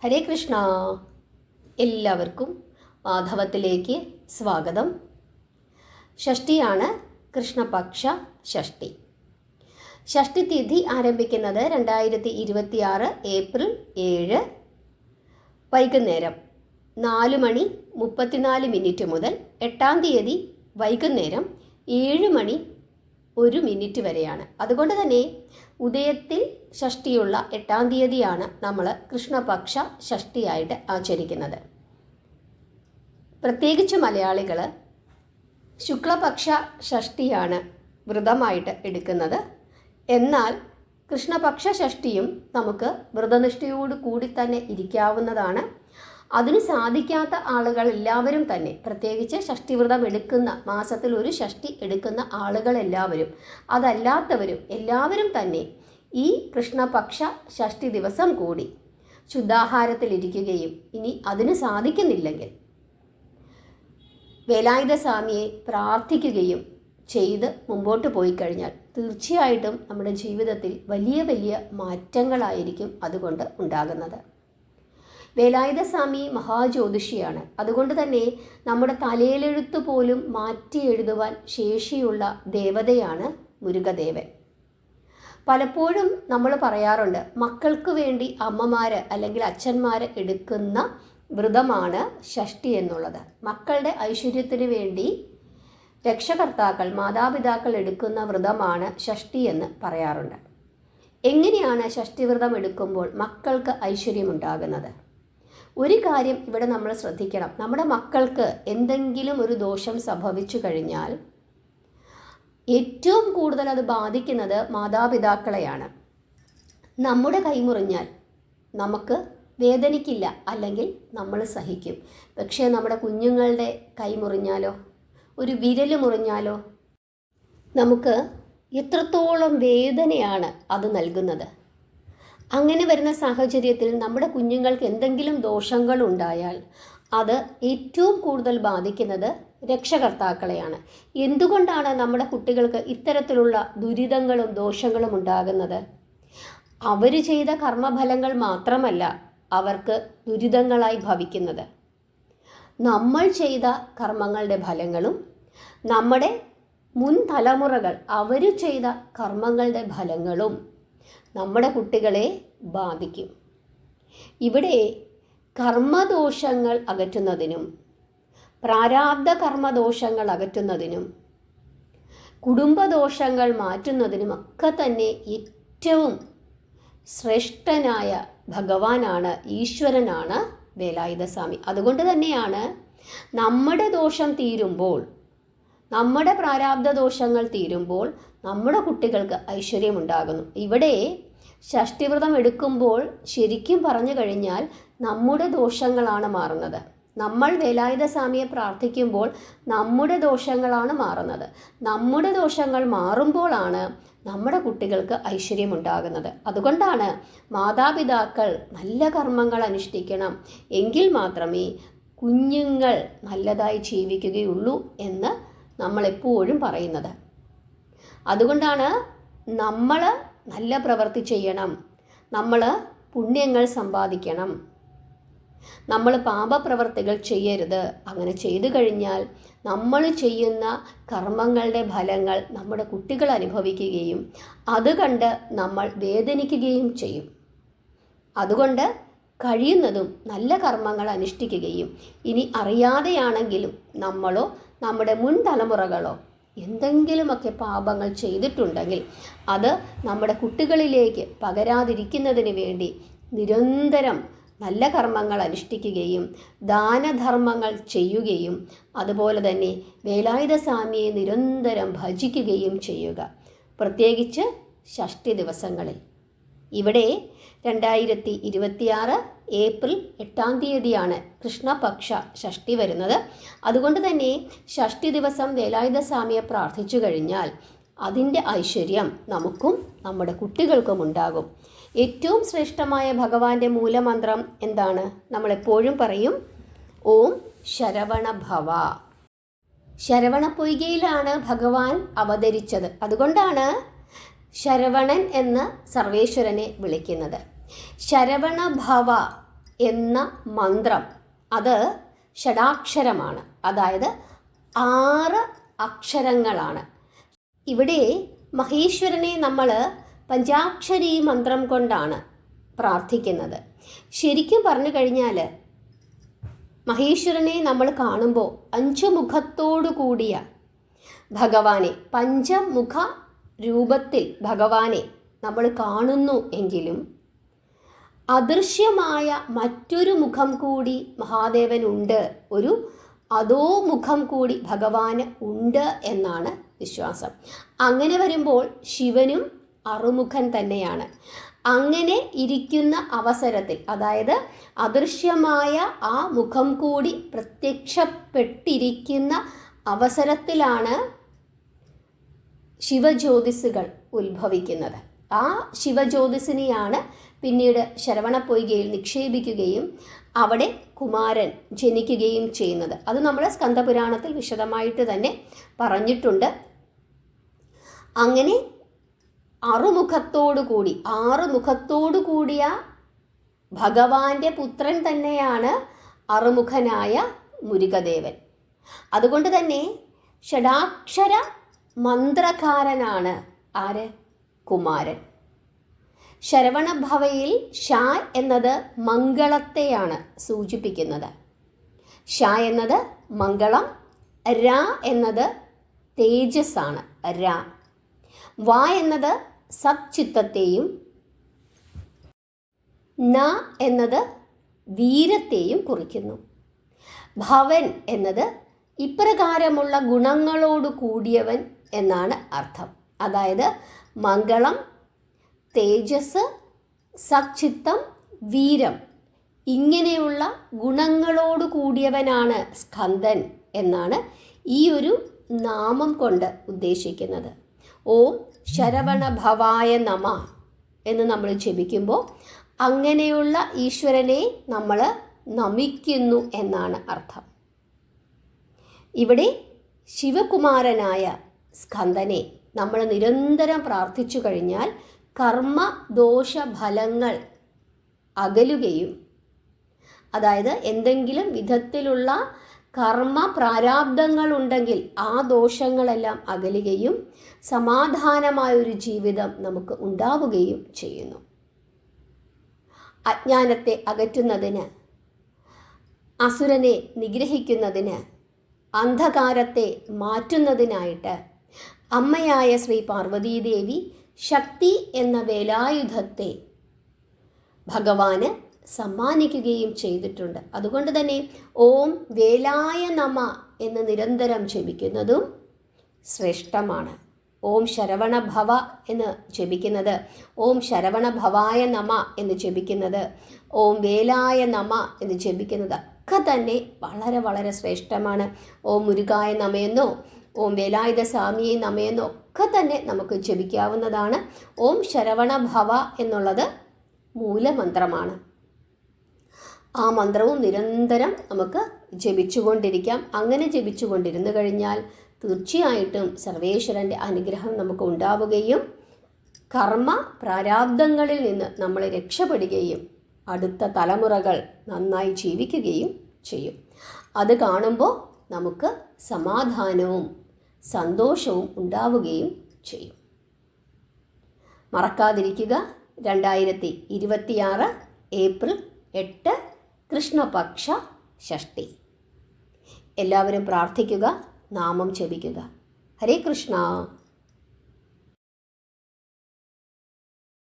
ഹരേ കൃഷ്ണ. എല്ലാവർക്കും മാധവത്തിലേക്ക് സ്വാഗതം. ഷഷ്ടിയാണ് കൃഷ്ണപക്ഷ ഷഷ്ടി. ഷഷ്ടി തിഥി ആരംഭിക്കുന്നത് 2026 ഏപ്രിൽ 7 വൈകുന്നേരം 4:34 മുതൽ 8-ാം തീയതി വൈകുന്നേരം 7:01 വരെയാണ്. അതുകൊണ്ട് തന്നെ ഉദയത്തിൽ ഷഷ്ടിയുള്ള 8-ാം തീയതിയാണ് നമ്മൾ കൃഷ്ണപക്ഷ ഷഷ്ടിയായിട്ട് ആചരിക്കുന്നത്. പ്രത്യേകിച്ച് മലയാളികൾ ശുക്ലപക്ഷ ഷഷ്ടിയാണ് വ്രതമായിട്ട് എടുക്കുന്നത്. എന്നാൽ കൃഷ്ണപക്ഷ ഷഷ്ടിയും നമുക്ക് വ്രതനിഷ്ഠയോട് കൂടി തന്നെ ഇരിക്കാവുന്നതാണ്. അതിന് സാധിക്കാത്ത ആളുകൾ എല്ലാവരും തന്നെ, പ്രത്യേകിച്ച് ഷഷ്ടിവ്രതം എടുക്കുന്ന മാസത്തിൽ ഒരു ഷഷ്ടി എടുക്കുന്ന ആളുകളെല്ലാവരും, അതല്ലാത്തവരും എല്ലാവരും തന്നെ ഈ കൃഷ്ണപക്ഷ ഷഷ്ടി ദിവസം കൂടി ശുദ്ധാഹാരത്തിലിരിക്കുകയും ഇനി അതിന് സാധിക്കുന്നില്ലെങ്കിൽ വേലായുധ സ്വാമിയെ പ്രാർത്ഥിക്കുകയും ചെയ്ത് മുമ്പോട്ട് പോയി കഴിഞ്ഞാൽ തീർച്ചയായിട്ടും നമ്മുടെ ജീവിതത്തിൽ വലിയ വലിയ മാറ്റങ്ങളായിരിക്കും അതുകൊണ്ട് ഉണ്ടാകുന്നത്. വേലായുധ സ്വാമി മഹാജ്യോതിഷിയാണ്. അതുകൊണ്ട് തന്നെ നമ്മുടെ തലയിലെഴുത്ത് പോലും മാറ്റി എഴുതുവാൻ ശേഷിയുള്ള ദേവതയാണ് മുരുകദേവൻ. പലപ്പോഴും നമ്മൾ പറയാറുണ്ട്, മക്കൾക്ക് വേണ്ടി അമ്മമാർ അല്ലെങ്കിൽ അച്ഛന്മാർ എടുക്കുന്ന വ്രതമാണ് ഷഷ്ടി എന്നുള്ളത്. മക്കളുടെ ഐശ്വര്യത്തിന് വേണ്ടി രക്ഷകർത്താക്കൾ, മാതാപിതാക്കൾ എടുക്കുന്ന വ്രതമാണ് ഷഷ്ടി എന്ന് പറയാറുണ്ട്. എങ്ങനെയാണ് ഷഷ്ടി വ്രതം എടുക്കുമ്പോൾ മക്കൾക്ക് ഐശ്വര്യമുണ്ടാകുന്നത്? ഒരു കാര്യം ഇവിടെ നമ്മൾ ശ്രദ്ധിക്കണം. നമ്മുടെ മക്കൾക്ക് എന്തെങ്കിലും ഒരു ദോഷം സംഭവിച്ചു കഴിഞ്ഞാൽ ഏറ്റവും കൂടുതൽ അത് ബാധിക്കുന്നത് മാതാപിതാക്കളെയാണ്. നമ്മുടെ കൈമുറിഞ്ഞാൽ നമുക്ക് വേദനിക്കില്ല, അല്ലെങ്കിൽ നമ്മൾ സഹിക്കും. പക്ഷേ നമ്മുടെ കുഞ്ഞുങ്ങളുടെ കൈ മുറിഞ്ഞാലോ, ഒരു വിരൽ മുറിഞ്ഞാലോ നമുക്ക് എത്രത്തോളം വേദനയാണ് അത് നൽകുന്നത്. അങ്ങനെ വരുന്ന സാഹചര്യത്തിൽ നമ്മുടെ കുഞ്ഞുങ്ങൾക്ക് എന്തെങ്കിലും ദോഷങ്ങൾ ഉണ്ടായാൽ അത് ഏറ്റവും കൂടുതൽ ബാധിക്കുന്നത് രക്ഷകർത്താക്കളെയാണ്. എന്തുകൊണ്ടാണ് നമ്മുടെ കുട്ടികൾക്ക് ഇത്തരത്തിലുള്ള ദുരിതങ്ങളും ദോഷങ്ങളും ഉണ്ടാകുന്നത്? അവർ ചെയ്ത കർമ്മഫലങ്ങൾ മാത്രമല്ല അവർക്ക് ദുരിതങ്ങളായി ഭവിക്കുന്നത്. നമ്മൾ ചെയ്ത കർമ്മങ്ങളുടെ ഫലങ്ങളും നമ്മുടെ മുൻ തലമുറകൾ അവർ ചെയ്ത കർമ്മങ്ങളുടെ ഫലങ്ങളും നമ്മുടെ കുട്ടികളെ ബാധിക്കും. ഇവിടെ കർമ്മദോഷങ്ങൾ അകറ്റുന്നതിനും പ്രാരാബ്ധ കർമ്മദോഷങ്ങൾ അകറ്റുന്നതിനും കുടുംബദോഷങ്ങൾ മാറ്റുന്നതിനും ഒക്കെ തന്നെ ഏറ്റവും ശ്രേഷ്ഠനായ ഭഗവാനാണ്, ഈശ്വരനാണ് വേലായുധ സ്വാമി. അതുകൊണ്ട് തന്നെയാണ് നമ്മുടെ ദോഷം തീരുമ്പോൾ, നമ്മുടെ പ്രാരാബ്ധ ദോഷങ്ങൾ തീരുമ്പോൾ നമ്മുടെ കുട്ടികൾക്ക് ഐശ്വര്യമുണ്ടാകുന്നു. ഇവിടെ ഷഷ്ടിവ്രതം എടുക്കുമ്പോൾ ശരിക്കും പറഞ്ഞു കഴിഞ്ഞാൽ നമ്മുടെ ദോഷങ്ങളാണ് മാറുന്നത്. നമ്മൾ വേലായുധ സ്വാമിയെ പ്രാർത്ഥിക്കുമ്പോൾ നമ്മുടെ ദോഷങ്ങളാണ് മാറുന്നത്. നമ്മുടെ ദോഷങ്ങൾ മാറുമ്പോഴാണ് നമ്മുടെ കുട്ടികൾക്ക് ഐശ്വര്യമുണ്ടാകുന്നത്. അതുകൊണ്ടാണ് മാതാപിതാക്കൾ നല്ല കർമ്മങ്ങൾ അനുഷ്ഠിക്കണം, എങ്കിൽ മാത്രമേ കുഞ്ഞുങ്ങൾ നല്ലതായി ജീവിക്കുകയുള്ളൂ എന്ന് നമ്മളെപ്പോഴും പറയുന്നത്. അതുകൊണ്ടാണ് നമ്മൾ നല്ല പ്രവൃത്തി ചെയ്യണം, നമ്മൾ പുണ്യങ്ങൾ സമ്പാദിക്കണം, നമ്മൾ പാപപ്രവർത്തികൾ ചെയ്യരുത്. അങ്ങനെ ചെയ്തു കഴിഞ്ഞാൽ നമ്മൾ ചെയ്യുന്ന കർമ്മങ്ങളുടെ ഫലങ്ങൾ നമ്മുടെ കുട്ടികൾ അനുഭവിക്കുകയും അത് കണ്ട് നമ്മൾ വേദനിക്കുകയും ചെയ്യും. അതുകൊണ്ട് കഴിയുന്നതും നല്ല കർമ്മങ്ങൾ അനുഷ്ഠിക്കുകയും, ഇനി അറിയാതെയാണെങ്കിലും നമ്മളോ നമ്മുടെ മുൻ തലമുറകളോ എന്തെങ്കിലുമൊക്കെ പാപങ്ങൾ ചെയ്തിട്ടുണ്ടെങ്കിൽ അത് നമ്മുടെ കുട്ടികളിലേക്ക് പകരാതിരിക്കുന്നതിന് വേണ്ടി നിരന്തരം നല്ല കർമ്മങ്ങൾ അനുഷ്ഠിക്കുകയും ദാനധർമ്മങ്ങൾ ചെയ്യുകയും അതുപോലെ തന്നെ വേലായുധ സ്വാമിയെ നിരന്തരം ഭജിക്കുകയും ചെയ്യുക. പ്രത്യേകിച്ച് ഷഷ്ടി ദിവസങ്ങളിൽ. ഇവിടെ 2026 ഏപ്രിൽ 8-ാം തീയതിയാണ് കൃഷ്ണപക്ഷ ഷഷ്ടി വരുന്നത്. അതുകൊണ്ട് തന്നെ ഷഷ്ടി ദിവസം വേലായുധ സ്വാമിയെ പ്രാർത്ഥിച്ചു കഴിഞ്ഞാൽ അതിൻ്റെ ഐശ്വര്യം നമുക്കും നമ്മുടെ കുട്ടികൾക്കും ഉണ്ടാകും. ഏറ്റവും ശ്രേഷ്ഠമായ ഭഗവാന്റെ മൂലമന്ത്രം എന്താണ്? നമ്മളെപ്പോഴും പറയും, ഓം ശരവണ ഭവ. ശരവണ പൊയ്കയിലാണ് ഭഗവാൻ അവതരിച്ചത്. അതുകൊണ്ടാണ് ശരവണൻ എന്ന് സർവേശ്വരനെ വിളിക്കുന്നത്. ശരവണ ഭവ എന്ന മന്ത്രം അത് ഷഡാക്ഷരമാണ്, അതായത് 6 അക്ഷരങ്ങളാണ്. ഇവിടെ മഹേശ്വരനെ നമ്മൾ പഞ്ചാക്ഷരി മന്ത്രം കൊണ്ടാണ് പ്രാർത്ഥിക്കുന്നത്. ശരിക്കും പറഞ്ഞു കഴിഞ്ഞാൽ മഹേശ്വരനെ നമ്മൾ കാണുമ്പോൾ 5 മുഖത്തോടു കൂടിയ ഭഗവാനെ, പഞ്ചമുഖ രൂപത്തിൽ ഭഗവാനെ നമ്മൾ കാണുന്നു എങ്കിലും അദൃശ്യമായ മറ്റൊരു മുഖം കൂടി മഹാദേവനുണ്ട്, ഒരു അതോ മുഖം കൂടി ഭഗവാന് ഉണ്ട് എന്നാണ് വിശ്വാസം. അങ്ങനെ വരുമ്പോൾ ശിവനും അറുമുഖൻ തന്നെയാണ്. അങ്ങനെ ഇരിക്കുന്ന അവസരത്തിൽ, അതായത് അദൃശ്യമായ ആ മുഖം കൂടി പ്രത്യക്ഷപ്പെട്ടിരിക്കുന്ന അവസരത്തിലാണ് ശിവജ്യോതിസുകൾ ഉത്ഭവിക്കുന്നത്. ആ ശിവജ്യോതിസിനെയാണ് പിന്നീട് ശരവണപ്പൊയ്കയിൽ നിക്ഷേപിക്കുകയും അവിടെ കുമാരൻ ജനിക്കുകയും ചെയ്യുന്നത്. അത് നമ്മൾ സ്കന്ദപുരാണത്തിൽ വിശദമായിട്ട് തന്നെ പറഞ്ഞിട്ടുണ്ട്. അങ്ങനെ 6 മുഖത്തോടു കൂടിയ ഭഗവാന്റെ പുത്രൻ തന്നെയാണ് അറുമുഖനായ മുരുകദേവൻ. അതുകൊണ്ട് തന്നെ ഷഡാക്ഷര മന്ത്രകാരനാണ് ആര്? കുമാരൻ. ശരവണഭവയിൽ ഷ എന്നത് മംഗളത്തെയാണ് സൂചിപ്പിക്കുന്നത്. ഷ എന്നത് മംഗളം, ര എന്നത് തേജസ്സാണ്, ര. വ എന്നത് സച്ചിത്തത്തെയും ന എന്നത് വീരത്തെയും കുറിക്കുന്നു. ഭവൻ എന്നത് ഇപ്രകാരമുള്ള ഗുണങ്ങളോട് കൂടിയവൻ എന്നാണ് അർത്ഥം. അതായത് മംഗളം, തേജസ്, സച്ചിത്തം, വീരം, ഇങ്ങനെയുള്ള ഗുണങ്ങളോട് കൂടിയവനാണ് സ്കന്ദൻ എന്നാണ് ഈ ഒരു നാമം കൊണ്ട് ഉദ്ദേശിക്കുന്നത്. ഓം ശരവണഭവായ നമ എന്ന് നമ്മൾ ജപിക്കുമ്പോൾ അങ്ങനെയുള്ള ഈശ്വരനെ നമ്മൾ നമിക്കുന്നു എന്നാണ് അർത്ഥം. ഇവിടെ ശിവകുമാരനായ സ്കന്ദനെ നമ്മൾ നിരന്തരം പ്രാർത്ഥിച്ചു കഴിഞ്ഞാൽ കർമ്മദോഷഫലങ്ങൾ അകലുകയും, അതായത് എന്തെങ്കിലും വിധത്തിലുള്ള കർമ്മ പ്രാരാബ്ധങ്ങളുണ്ടെങ്കിൽ ആ ദോഷങ്ങളെല്ലാം അകലുകയും സമാധാനമായൊരു ജീവിതം നമുക്ക് ഉണ്ടാവുകയും ചെയ്യുന്നു. അജ്ഞാനത്തെ അകറ്റുന്നതിന്, അസുരനെ നിഗ്രഹിക്കുന്നതിന്, അന്ധകാരത്തെ മാറ്റുന്നതിനായിട്ട് അമ്മയായ ശ്രീ പാർവതീദേവി ശക്തി എന്ന വേലായുധത്തെ ഭഗവാന് സമ്മാനിക്കുകയും ചെയ്തിട്ടുണ്ട്. അതുകൊണ്ട് തന്നെ ഓം വേലായ നമ എന്ന് നിരന്തരം ജപിക്കുന്നതും ശ്രേഷ്ഠമാണ്. ഓം ശരവണഭവ എന്ന് ജപിക്കുന്നത്, ഓം ശരവണഭവായ നമ എന്ന് ജപിക്കുന്നത്, ഓം വേലായ നമ എന്ന് ജപിക്കുന്നത് ഒക്കെ തന്നെ വളരെ വളരെ ശ്രേഷ്ഠമാണ്. ഓം മുരുകായ നമയെന്നോ ഓം വേലായുധ സ്വാമിയെ നമയെന്നോ ഒക്കെ തന്നെ നമുക്ക് ജപിക്കാവുന്നതാണ്. ഓം ശരവണഭവ എന്നുള്ളത് മൂലമന്ത്രമാണ്. ആ മന്ത്രവും നിരന്തരം നമുക്ക് ജപിച്ചുകൊണ്ടിരിക്കാം. അങ്ങനെ ജപിച്ചുകൊണ്ടിരുന്നു കഴിഞ്ഞാൽ തീർച്ചയായിട്ടും സർവേശ്വരൻ്റെ അനുഗ്രഹം നമുക്ക് ഉണ്ടാവുകയും കർമ്മ പ്രാരാബ്ധങ്ങളിൽ നിന്ന് നമ്മൾ രക്ഷപ്പെടുകയും അടുത്ത തലമുറകൾ നന്നായി ജീവിക്കുകയും ചെയ്യും. അത് കാണുമ്പോൾ നമുക്ക് സമാധാനവും സന്തോഷവും ഉണ്ടാവുകയും ചെയ്യും. മറക്കാതിരിക്കുക, 2026 ഏപ്രിൽ 8 കൃഷ്ണപക്ഷ ഷഷ്ഠി. എല്ലാവരും പ്രാർത്ഥിക്കുക, നാമം ജപിക്കുക. ഹരേ കൃഷ്ണ.